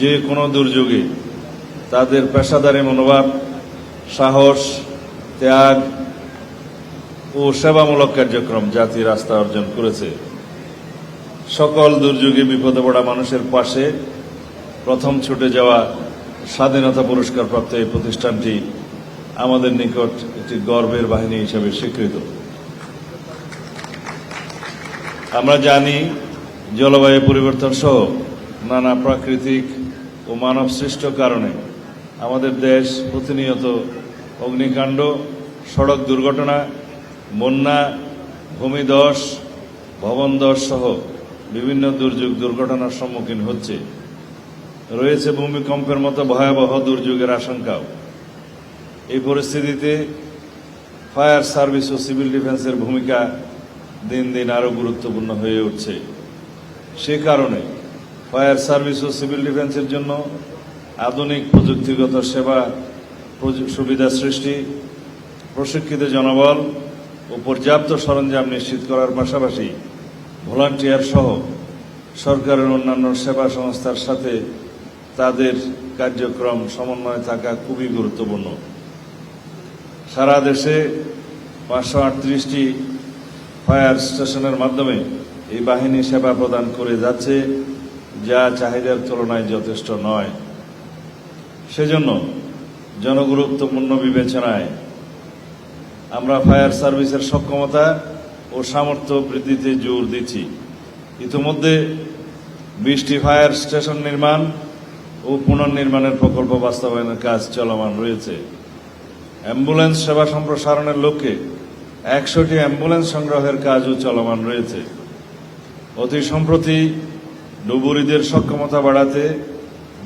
যে কোনো দুর্যোগে তাদের পেশাদারী মনোভাব, সাহস, ত্যাগ ও সেবামূলক কার্যক্রম জাতির আস্থা অর্জন করেছে। সকল দুর্যোগে বিপদে পড়া মানুষের পাশে প্রথম ছুটে যাওয়া স্বাধীনতা পুরস্কার প্রাপ্ত এই প্রতিষ্ঠানটি আমাদের নিকট একটি গর্বের বাহিনী হিসেবে স্বীকৃত। আমরা জানি জলবায়ু পরিবর্তন সহ নানা প্রাকৃতিক ও মানব সৃষ্ট কারণে আমাদের দেশ প্রতিনিয়ত অগ্নিকাণ্ড, সড়ক দুর্ঘটনা, বন্যা, ভূমিধস, ভবনধস সহ বিভিন্ন দুর্যোগ দুর্ঘটনার সম্মুখীন হচ্ছে। রয়েছে ভূমিকম্পের মতো ভয়াবহ দুর্যোগের আশঙ্কাও। এই পরিস্থিতিতে ফায়ার সার্ভিস ও সিভিল ডিফেন্সের ভূমিকা দিন দিন আরও গুরুত্বপূর্ণ হয়ে উঠছে। সে কারণে ফায়ার সার্ভিস ও সিভিল ডিফেন্সের জন্য আধুনিক প্রযুক্তিগত সেবা সুবিধা সৃষ্টি, প্রশিক্ষিত জনবল ও পর্যাপ্ত সরঞ্জাম নিশ্চিত করার পাশাপাশি ভলান্টিয়ার সহ সরকারের অন্যান্য সেবা সংস্থার সাথে তাদের কার্যক্রম সমন্বয় থাকা খুবই গুরুত্বপূর্ণ। সারা দেশে 538টি ফায়ার স্টেশনের মাধ্যমে এই বাহিনী সেবা প্রদান করে যাচ্ছে, যা চাহিদার তুলনায় যথেষ্ট নয়। সেজন্য জনগুরুত্বপূর্ণ বিবেচনায় আমরা ফায়ার সার্ভিসের সক্ষমতা ও সামর্থ্য বৃদ্ধিতে জোর দিচ্ছি। ইতিমধ্যে 20টি ফায়ার স্টেশন নির্মাণ ও পুনর্নির্মাণের প্রকল্প বাস্তবায়নের কাজ চলমান রয়েছে। অ্যাম্বুলেন্স সেবা সম্প্রসারণের লক্ষ্যে 100টি অ্যাম্বুলেন্স সংগ্রহের কাজও চলমান রয়েছে। অতি সম্প্রতি ডুবুরিদের সক্ষমতা বাড়াতে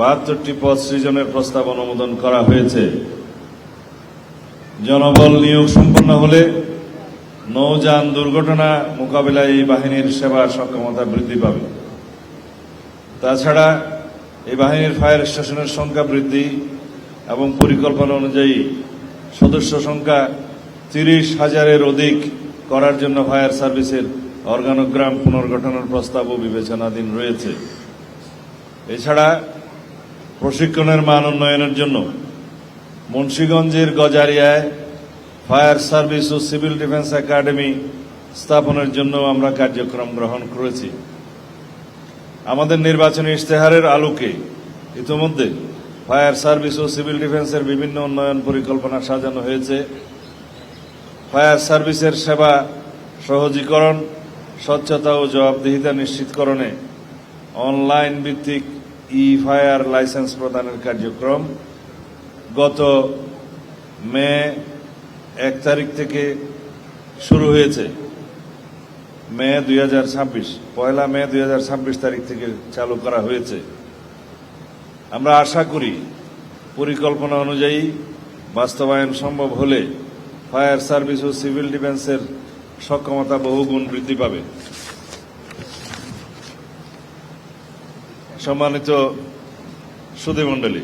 72টি পদ সৃজনের প্রস্তাব অনুমোদন করা হয়েছে। জনবল নিয়োগ সম্পন্ন হলে নৌযান দুর্ঘটনা মোকাবিলায় এই বাহিনীর সেবা সক্ষমতা বৃদ্ধি পাবে। তাছাড়া এই বাহিনীর ফায়ার স্টেশনের সংখ্যা বৃদ্ধি এবং পরিকল্পনা অনুযায়ী সদস্য সংখ্যা 30,000-এর অধিক করার জন্য ফায়ার সার্ভিসের অর্গানোগ্রাম পুনর্গঠনের প্রস্তাবও বিবেচনাধীন রয়েছে। এছাড়া প্রশিক্ষণের মান উন্নয়নের জন্য মুন্সিগঞ্জের গজারিয়ায় ফায়ার সার্ভিস ও সিভিল ডিফেন্স একাডেমি স্থাপনের জন্য আমরা কার্যক্রম গ্রহণ করেছি। আমাদের নির্বাচনী ইশতেহারের আলোকে ইতিমধ্যে ফায়ার সার্ভিস ও সিভিল ডিফেন্সের বিভিন্ন উন্নয়ন পরিকল্পনা সাজানো হয়েছে। ফায়ার সার্ভিসের সেবা সহজীকরণ, স্বচ্ছতা ও জবাবদিহিতা নিশ্চিতকরণে অনলাইন ভিত্তিক ফায়ার লাইসেন্স প্রদানের কার্যক্রম গত মে 1 তারিখ থেকে শুরু হয়েছে। পয়লা মে 2026 তারিখ থেকে চালু করা হয়েছে। আমরা আশা করি পরিকল্পনা অনুযায়ী বাস্তবায়ন সম্ভব হলে ফায়ার সার্ভিস ও সিভিল ডিফেন্সের সক্ষমতা বহুগুণ বৃদ্ধি পাবে। সম্মানিত সুধীমণ্ডলী,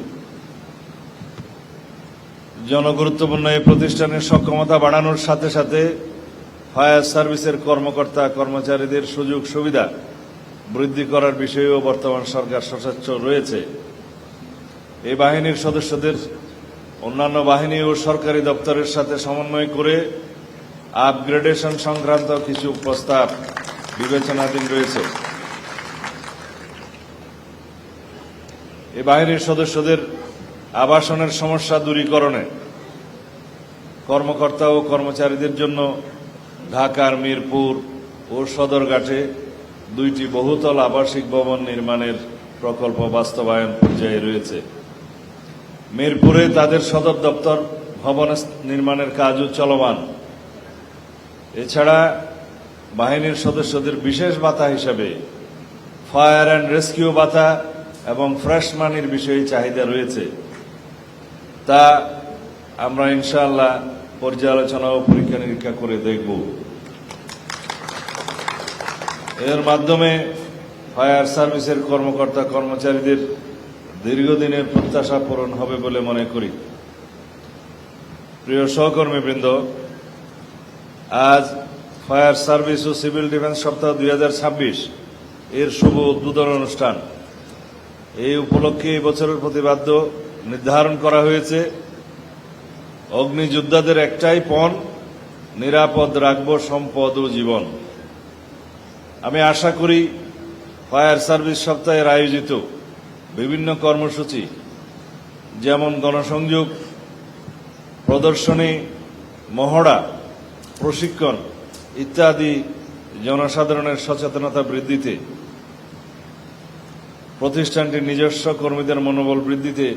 জনগুরুত্বপূর্ণ এই প্রতিষ্ঠানের সক্ষমতা বাড়ানোর সাথে সাথে ফায়ার সার্ভিসের কর্মকর্তা কর্মচারীদের সুযোগ সুবিধা বৃদ্ধি করার বিষয়েও বর্তমান সরকার সচেষ্ট রয়েছে। এই বাহিনীর সদস্যদের অন্যান্য বাহিনী ও সরকারি দপ্তরের সাথে সমন্বয় করে আপগ্রেডেশন সংক্রান্ত কিছু প্রস্তাব বিবেচনাধীন রয়েছে। এই বাহিনীর সদস্যদের আবাসনের সমস্যা দূরীকরণে কর্মকর্তা ও কর্মচারীদের জন্য ঢাকার মিরপুর ও সদরঘাটে 2টি বহুতল আবাসিক ভবন নির্মাণের প্রকল্প বাস্তবায়ন পর্যায়ে রয়েছে। মিরপুরে তাদের সদর দপ্তর ভবন নির্মাণের কাজও চলমান। এছাড়া বাহিনীর সদস্যদের বিশেষ ভাতা হিসেবে ফায়ার অ্যান্ড রেস্কিউ ভাতা এবং ফ্রেশ মানির বিষয়ে চাহিদা রয়েছে। তা আমরা ইনশাআল্লাহ পর্যালোচনা ও পরীক্ষা নিরীক্ষা করে দেখব। এর মাধ্যমে ফায়ার সার্ভিসের কর্মকর্তা কর্মচারীদের দীর্ঘদিনের প্রত্যাশা পূরণ হবে বলে মনে করি। প্রিয় সহকর্মীবৃন্দ, আজ ফায়ার সার্ভিস ও সিভিল ডিফেন্স সপ্তাহ 2026 এর শুভ উদ্বোধন অনুষ্ঠান এই উপলক্ষে এই বছরের প্রতিপাদ্য নির্ধারণ করা হয়েছে, অগ্নিযোদ্ধাদের একটাই পণ, নিরাপদ রাখব সম্পদ ও জীবন। আমি আশা করি ফায়ার সার্ভিস সপ্তাহের আয়োজিত বিভিন্ন কর্মসূচি যেমন গণসংযোগ, প্রদর্শনী, মহড়া, প্রশিক্ষণ ইত্যাদি জনসাধারণের সচেতনতা বৃদ্ধিতে, প্রতিষ্ঠানটির নিজস্ব কর্মীদের মনোবল বৃদ্ধিতে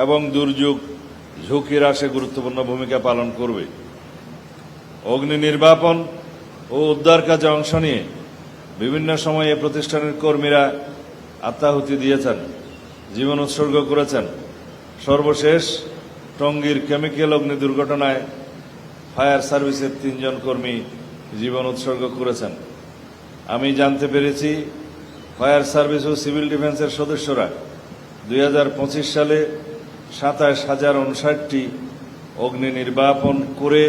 এবং দুর্যোগ ঝুঁকি হ্রাসে গুরুত্বপূর্ণ ভূমিকা পালন করবে। অগ্নি নির্বাপন ও উদ্ধার কাজে অংশ নিয়ে বিভিন্ন সময়ে প্রতিষ্ঠানের কর্মীরা আত্মাহুতি দিয়েছেন, জীবন উৎসর্গ করেছেন। সর্বশেষ টঙ্গীর কেমিক্যাল অগ্নি দুর্ঘটনায় ফায়ার সার্ভিসের ৩ জন কর্মী জীবন উৎসর্গ করেছেন। আমি জানতে পেরেছি ফায়ার সার্ভিস ও সিভিল ডিফেন্সের সদস্যরা 2025 সালে 27,059টি অগ্নি নির্বাপন করে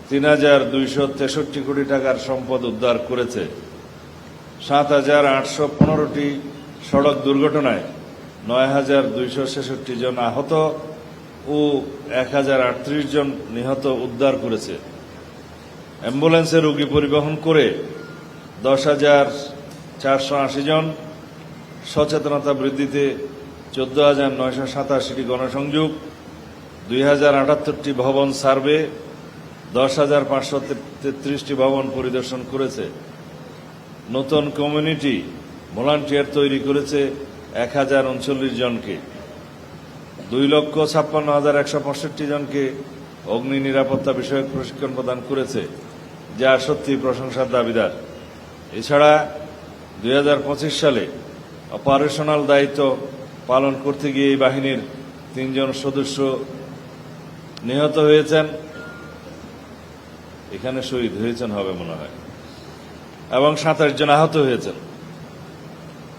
3,263 কোটি টাকার সম্পদ উদ্ধার করেছে। 7,815টি সড়ক দুর্ঘটনায় 9,266 জন আহত ও 1,038 জন নিহত উদ্ধার করেছে। অ্যাম্বুলেন্সে রোগী পরিবহন করে 10,480 জন, সচেতনতা বৃদ্ধিতে 14,987টি গণসংযোগ, 2,078টি ভবন সার্ভে, 10,533টি ভবন পরিদর্শন করেছে। নতুন কমিউনিটি ভলান্টিয়ার তৈরি করেছে 1,039 জনকে। 2,56,165 জনকে অগ্নি নিরাপত্তা বিষয়ক প্রশিক্ষণ প্রদান করেছে, যা সত্যি প্রশংসার দাবিদার। এছাড়া 2025 সালে অপারেশনাল দায়িত্ব পালন করতে গিয়ে এই বাহিনীর 3 জন সদস্য নিহত হয়েছেন, এখানে শহীদ হয়েছেন হবে মনে হয়, এবং 27 জন আহত হয়েছেন।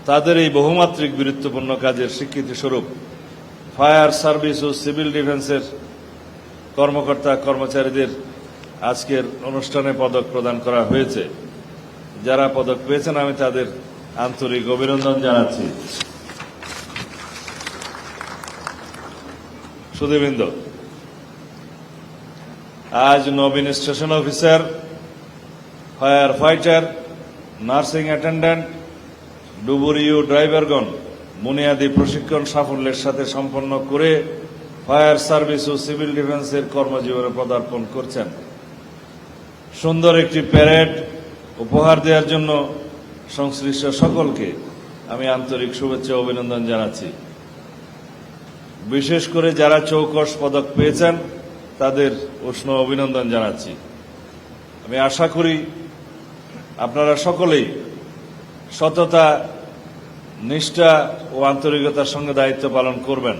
তাদের এই বহুমাত্রিক গুরুত্বপূর্ণ কাজের স্বীকৃতি স্বরূপ ফায়ার সার্ভিস ও সিভিল ডিফেন্সের কর্মকর্তা কর্মচারীদের আজকের অনুষ্ঠানে পদক প্রদান করা হয়েছে। যারা পদক পেয়েছেন আমি তাদের আন্তরিক অভিনন্দন জানাচ্ছি। সুধীবৃন্দ, আজ নবীন station officer, fire fighter, nursing attendant, ডুবুরিও ড্রাইভারগণ বুনিয়াদী প্রশিক্ষণ সাফল্যের সাথে সম্পন্ন করে ফায়ার সার্ভিস ও সিভিল ডিফেন্সের কর্মজীবনে পদার্পণ করছেন। সুন্দর একটি প্যারেড উপহার দেওয়ার জন্য সংশ্লিষ্ট সকলকে আমি আন্তরিক শুভেচ্ছা ও অভিনন্দন জানাচ্ছি। বিশেষ করে যারা চৌকস পদক পেয়েছেন তাদের উষ্ণ অভিনন্দন জানাচ্ছি। আমি আশা করি আপনারা সকলেই সততা, নিষ্ঠা ও আন্তরিকতার সঙ্গে দায়িত্ব পালন করবেন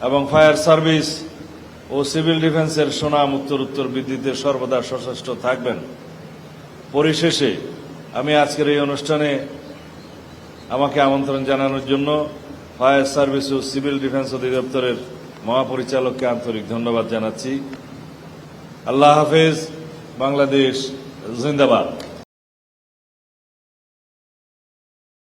এবং ফায়ার সার্ভিস ও সিভিল ডিফেন্সের সুনাম উত্তরোত্তর বৃদ্ধিতে সর্বদা সচেষ্ট থাকবেন। পরিশেষে আমি আজকের এই অনুষ্ঠানে আমাকে আমন্ত্রণ জানানোর জন্য ফায়ার সার্ভিস ও সিভিল ডিফেন্স অধিদপ্তরের মহাপরিচালককে আন্তরিক ধন্যবাদ জানাচ্ছি। আল্লাহ হাফেজ। বাংলাদেশ জিন্দাবাদ।